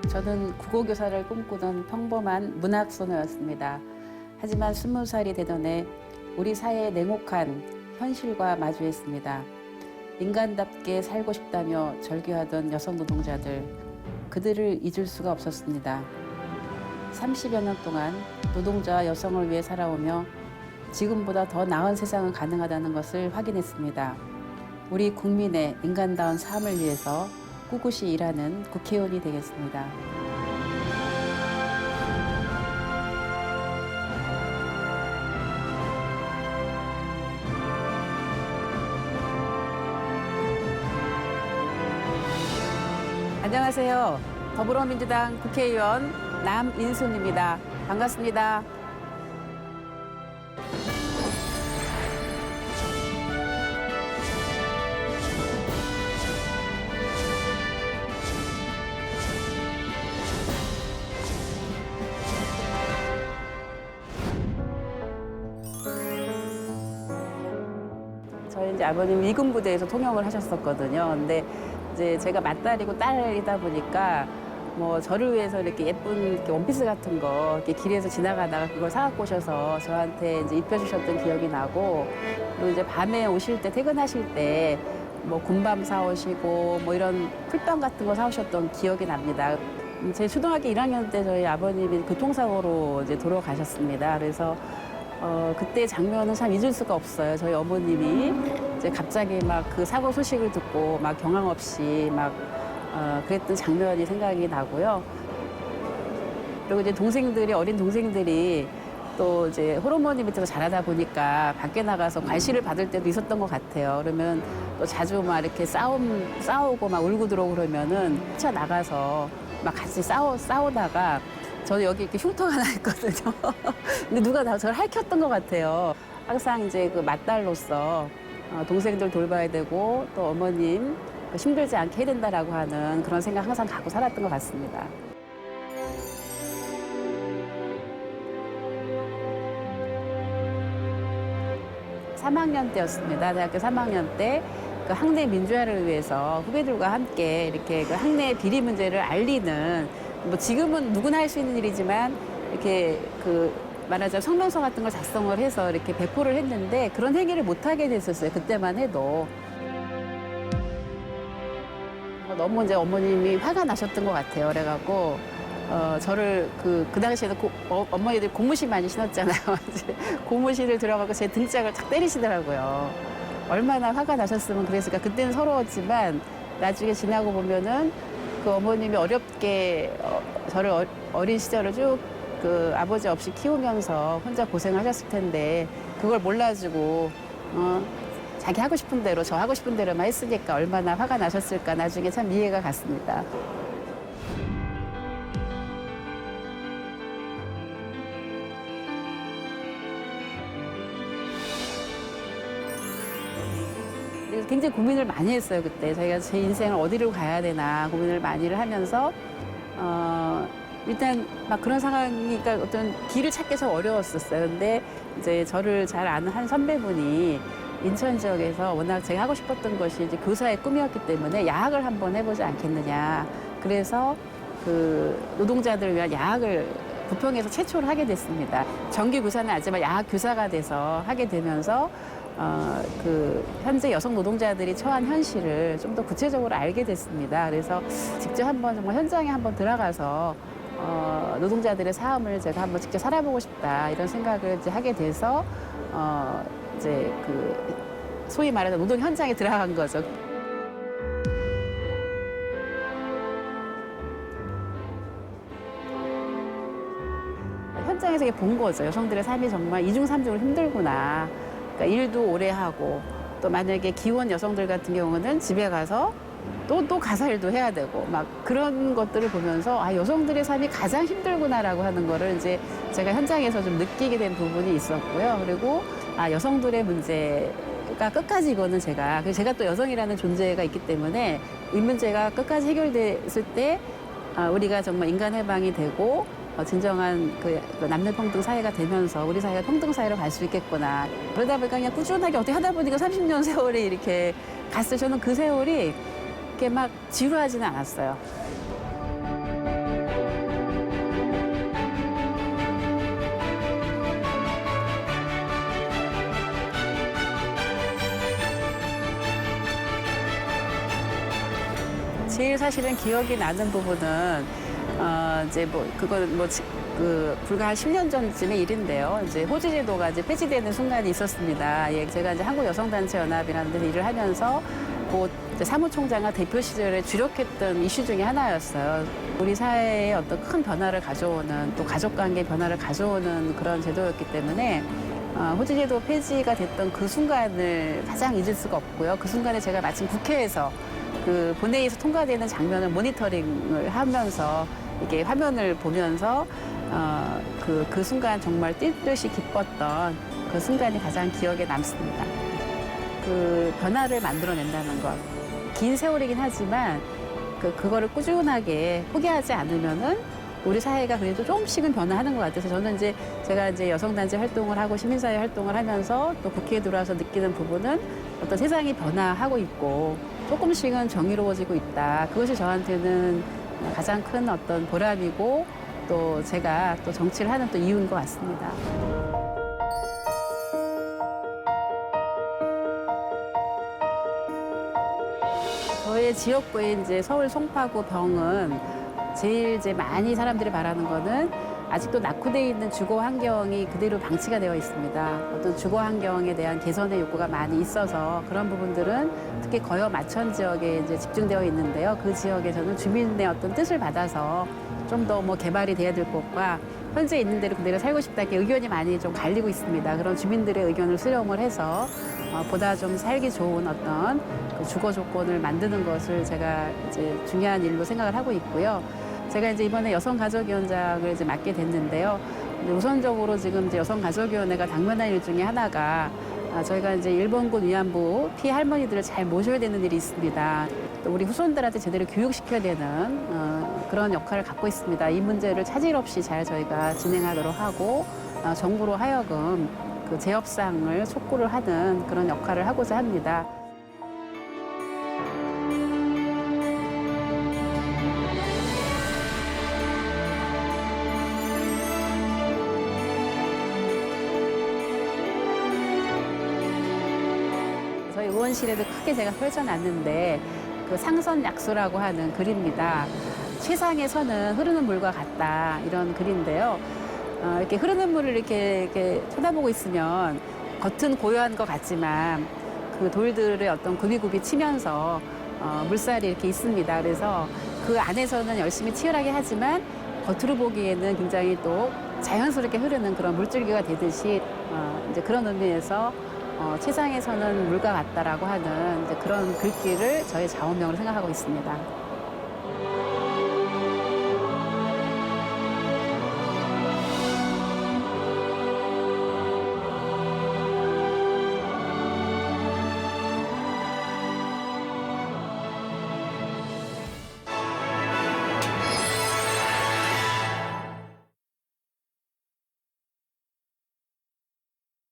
저는 국어교사를 꿈꾸던 평범한 문학소녀였습니다. 하지만 20살이 되던 해 우리 사회의 냉혹한 현실과 마주했습니다. 인간답게 살고 싶다며 절규하던 여성 노동자들, 그들을 잊을 수가 없었습니다. 30여 년 동안 노동자와 여성을 위해 살아오며 지금보다 더 나은 세상은 가능하다는 것을 확인했습니다. 우리 국민의 인간다운 삶을 위해서 꿋꿋이 일하는 국회의원이 되겠습니다. 안녕하세요. 더불어민주당 국회의원 남인순입니다. 반갑습니다. 저희 이제 아버님 미군 부대에서 통역을 하셨었거든요. 근데 이제 제가 맏딸이고 딸이다 보니까 뭐 저를 위해서 이렇게 예쁜 이렇게 원피스 같은 거 이렇게 길에서 지나가다가 그걸 사갖고 오셔서 저한테 이제 입혀주셨던 기억이 나고, 그리고 이제 밤에 오실 때 퇴근하실 때 뭐 군밤 사오시고 뭐 이런 풀빵 같은 거 사오셨던 기억이 납니다. 제 초등학교 1학년 때 저희 아버님이 교통사고로 이제 돌아가셨습니다. 그래서 그때 장면은 참 잊을 수가 없어요. 저희 어머님이 이제 갑자기 막 그 사고 소식을 듣고 막 경황 없이 막 그랬던 장면이 생각이 나고요. 그리고 이제 동생들이, 어린 동생들이 또 이제 호르몬이 밑에서 자라다 보니까 밖에 나가서 과시를 받을 때도 있었던 것 같아요. 그러면 또 자주 막 이렇게 싸우고 막 울고 들어오고 그러면은 차 나가서 막 같이 싸우다가 저는 여기 이렇게 흉터가 하나 있거든요. 근데 누가 저를 핥혔던 것 같아요. 항상 이제 그 맏딸로서 동생들 돌봐야 되고 또 어머님 힘들지 않게 해야 된다라고 하는 그런 생각 항상 갖고 살았던 것 같습니다. (3학년) 때였습니다. 대학교 3학년 때 그 학내 민주화를 위해서 후배들과 함께 이렇게 그 학내 비리 문제를 알리는, 뭐 지금은 누구나 할 수 있는 일이지만 이렇게 그 말하자면 성명서 같은 걸 작성을 해서 이렇게 배포를 했는데 그런 행위를 못 하게 됐었어요. 그때만 해도. 너무 이제 어머님이 화가 나셨던 것 같아요. 그래갖고 저를 그 당시에도 어머니들 고무신 많이 신었잖아요. 고무신을 들어가고 제 등짝을 탁 때리시더라고요. 얼마나 화가 나셨으면 그랬을까. 그때는 서러웠지만 나중에 지나고 보면은 그 어머님이 어렵게 저를 어린 시절을 쭉 그 아버지 없이 키우면서 혼자 고생하셨을 텐데 그걸 몰라주고 자기 하고 싶은 대로, 저 하고 싶은 대로만 했으니까 얼마나 화가 나셨을까. 나중에 참 이해가 갔습니다. 굉장히 고민을 많이 했어요. 그때 저희가 제 인생을 어디로 가야 되나 고민을 많이를 하면서 일단 막 그런 상황이니까 어떤 길을 찾기 좀 어려웠었어요. 근데 이제 저를 잘 아는 한 선배분이 인천 지역에서 워낙 제가 하고 싶었던 것이 이제 교사의 꿈이었기 때문에 야학을 한번 해보지 않겠느냐. 그래서 그 노동자들을 위한 야학을 부평에서 최초로 하게 됐습니다. 정규 교사는 아니지만 야학 교사가 돼서 하게 되면서 그 현재 여성 노동자들이 처한 현실을 좀 더 구체적으로 알게 됐습니다. 그래서 직접 한번 정말 현장에 한번 들어가서 노동자들의 삶을 제가 한번 직접 살아보고 싶다 이런 생각을 이제 하게 돼서 이제 그 소위 말해서 노동 현장에 들어간 거죠. 현장에서 본 거죠. 여성들의 삶이 정말 이중삼중을 힘들구나. 그러니까 일도 오래 하고 또 만약에 기혼 여성들 같은 경우는 집에 가서 또 가사 일도 해야 되고 막 그런 것들을 보면서 아, 여성들의 삶이 가장 힘들구나라고 하는 거를 이제 제가 현장에서 좀 느끼게 된 부분이 있었고요. 그리고 아, 여성들의 문제가 끝까지 이거는 제가 또 여성이라는 존재가 있기 때문에 이 문제가 끝까지 해결됐을 때 우리가 정말 인간 해방이 되고 진정한 그 남녀 평등 사회가 되면서 우리 사회가 평등 사회로 갈 수 있겠구나. 그러다 보니까 그냥 꾸준하게 어떻게 하다 보니까 30년 세월이 이렇게 갔어요. 저는 그 세월이 이렇게 막 지루하지는 않았어요. 제일 사실은 기억이 나는 부분은 이제 뭐 그거는 그 불과 한 10년 전쯤의 일인데요. 이제 호주 제도가 이제 폐지되는 순간이 있었습니다. 예, 제가 이제 한국 여성단체 연합이라는 데서 일을 하면서 그 이제 사무총장과 대표 시절에 주력했던 이슈 중에 하나였어요. 우리 사회에 어떤 큰 변화를 가져오는 또 가족관계 변화를 가져오는 그런 제도였기 때문에 호주 제도 폐지가 됐던 그 순간을 가장 잊을 수가 없고요. 그 순간에 제가 마침 국회에서 그 본회의에서 통과되는 장면을 모니터링을 하면서 이렇게 화면을 보면서 그 순간 정말 뛸 듯이 기뻤던 그 순간이 가장 기억에 남습니다. 그 변화를 만들어낸다는 것. 긴 세월이긴 하지만 그거를 꾸준하게 포기하지 않으면은 우리 사회가 그래도 조금씩은 변화하는 것 같아서 저는 이제 제가 이제 여성단체 활동을 하고 시민사회 활동을 하면서 또 국회에 들어와서 느끼는 부분은 어떤 세상이 변화하고 있고 조금씩은 정의로워지고 있다. 그것이 저한테는 가장 큰 어떤 보람이고 또 제가 또 정치를 하는 또 이유인 것 같습니다. 저의 지역구에 이제 서울 송파구 병은 제일 이제 많이 사람들이 말하는 거는 아직도 낙후되어 있는 주거 환경이 그대로 방치가 되어 있습니다. 어떤 주거 환경에 대한 개선의 욕구가 많이 있어서 그런 부분들은 특히 거여 마천 지역에 이제 집중되어 있는데요. 그 지역에서는 주민의 어떤 뜻을 받아서 좀 더 뭐 개발이 돼야 될 것과 현재 있는 대로 그대로 살고 싶다 이렇게 의견이 많이 좀 갈리고 있습니다. 그런 주민들의 의견을 수렴을 해서 보다 좀 살기 좋은 어떤 그 주거 조건을 만드는 것을 제가 이제 중요한 일로 생각을 하고 있고요. 제가 이제 이번에 여성가족위원장을 이제 맡게 됐는데요. 우선적으로 지금 이제 여성가족위원회가 당면한 일 중에 하나가 저희가 이제 일본군 위안부 피해 할머니들을 잘 모셔야 되는 일이 있습니다. 또 우리 후손들한테 제대로 교육시켜야 되는 그런 역할을 갖고 있습니다. 이 문제를 차질 없이 잘 저희가 진행하도록 하고 정부로 하여금 그 재협상을 촉구를 하는 그런 역할을 하고자 합니다. 저희 의원실에도 크게 제가 펼쳐놨는데 그 상선약수라고 하는 글입니다. 최상의 선은 흐르는 물과 같다 이런 글인데요. 이렇게 흐르는 물을 이렇게 쳐다보고 있으면 겉은 고요한 것 같지만 그 돌들의 어떤 굽이굽이 치면서 물살이 이렇게 있습니다. 그래서 그 안에서는 열심히 치열하게 하지만 겉으로 보기에는 굉장히 또 자연스럽게 흐르는 그런 물줄기가 되듯이 이제 그런 의미에서 최상의 선은 물과 같다라고 하는 이제 그런 글귀를 저의 좌우명으로 생각하고 있습니다.